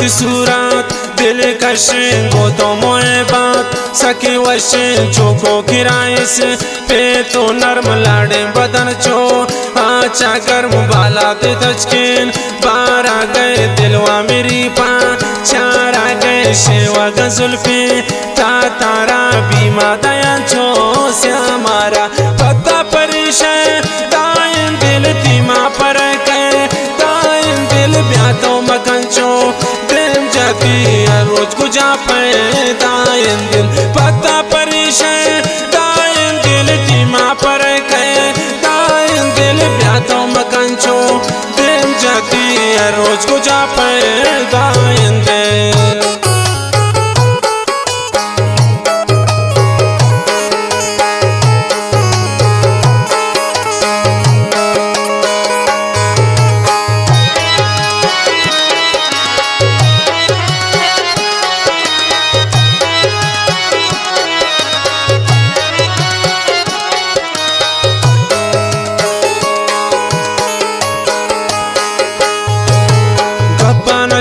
की सूरत दिलकश गो तो मोए बात सकी वश चोको किराए से पे तो नरम लाड़े बदन चो आचा गर्म बाला ते तचकिन बारा गए दिलवा मेरी पा चारा गए शेवा गजुल्फी ता तारा बीमा दया छो से हमारा पता परिशय दाइन दिल तीमा पर कहे दाइन दिल ब्यातो मकन चो प्रेम जाती रोज गुजा पे दाइन दिल पता परिशय दाइन दिल तीमा पर कहे दाइन दिल ब्यातो मकन चो प्रेम जाती रोज गुजा पे दाइन दिल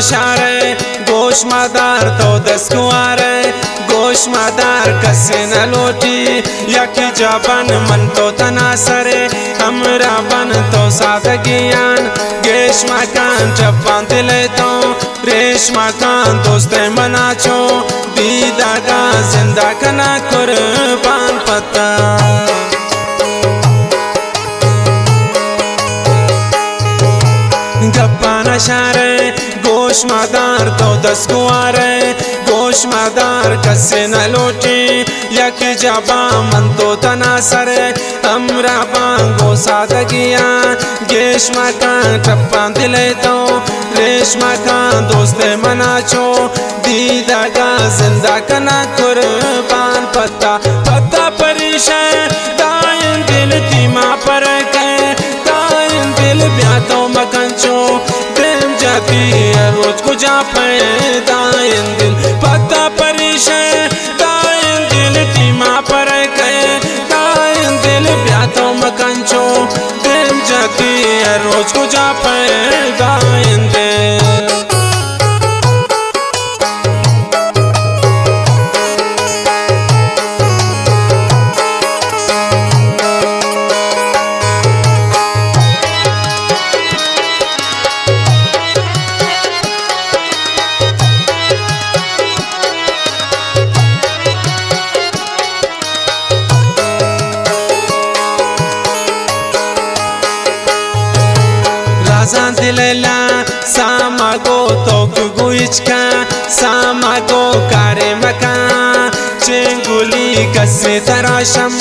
शारे गोश मादार तो 10 कुआरे गोश मादार कसे न लोटी यकी जबन मन तो तनासरे हमरा बन तो सादगियान गेश मकान जब बांध ले तो रेश मकान दोस्ते मना छो दीदा का जिंदा कना कुर्बान पता गप्पा नशारे गोश मादार तो 10 कुआरे गोश मादार कसे न लोटी यक जबा मन तो तनासरे हमरा बांगो सादगिया गेश मकान टप्पा दिले तो रेश मकान दोस्ते मना छो दीदा का जिंदा कना कुर्बान पता पता परिशय दाइन दिल तीमा पर कहे दाइन दिल ब्यातो मकन चो प्रेम जाती रोज गुजा पे दाइन दिल पता परिशय दाइन दिल तीमा पर कहे दाइन दिल ब्यातो मकन चो प्रेम जाती रोज गुजा पे दाइन दिल दिलेला सामागो तो गुइचका सामागो कारे मका चेंगुली कसे तराशम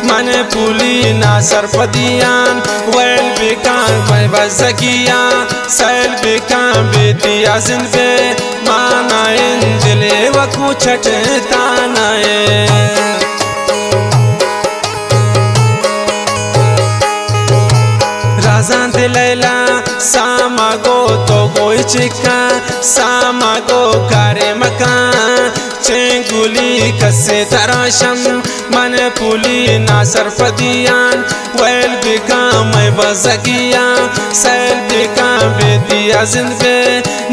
मन पुली ना सरपदियान वेल बेकान पर बजकिया सैल बेकान बेतिया जिनबे माना इंजले वकु छटता नाए राजान दिलेला सामागो तो गोई चिका सामागो कारे मका चेंगुली कसे तराशम मन पुली ना सरपदियान वेल बिका मैं बजकिया सैल बिका बेदिया जिंदे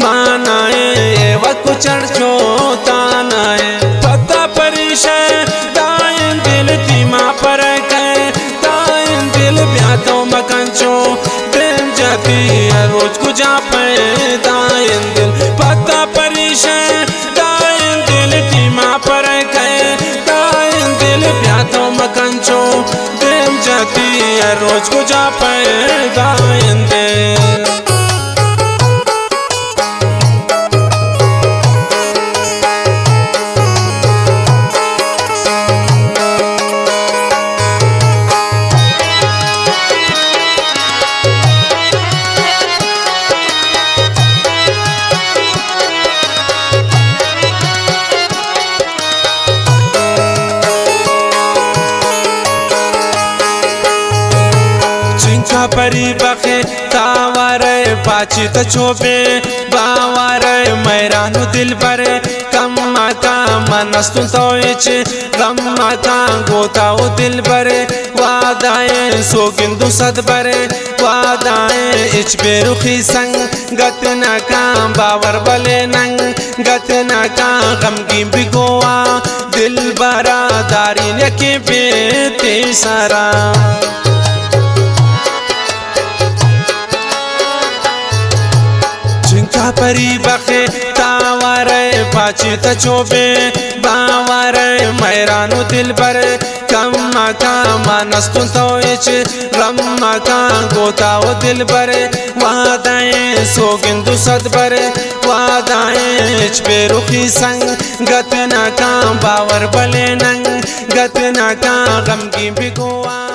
मानाए ये वकु चढ़ चोता नाए पता परिशय दाइन दिल तीमा पर कहे दाइन दिल ब्यातो मकन चो प्रेम जाती रोज गुजा पे दाइन दिल पता परिशय दाइन दिल तीमा पर कहे दाइन दिल ब्यातो मकन चो प्रेम जाती रोज गुजा पे दाइन दिल परी बखे तावारे पाची तछोबे बावारे मैरानु दिल बरे कम्मा का मनस्तु तोइच गम्मा का गोताओ दिल बरे वादाए सोगिंदु सद बरे वादाएं इच बेरुखी संग गत न का बावर बले नंग गत न का गमगी बिगोआ दिल बरादारी ने के बेते सारा जिनका परी बखे तावारे पाची तचोबे बावारे मैरानो दिल बर कम का मानस्तुन तो इच रम का गोता वो दिल बर वादाएं सोगिंदु सद बर वादाएं इच बेरुखी संग गत न का बावर बले नंग गत न का गमगी बिगोआ।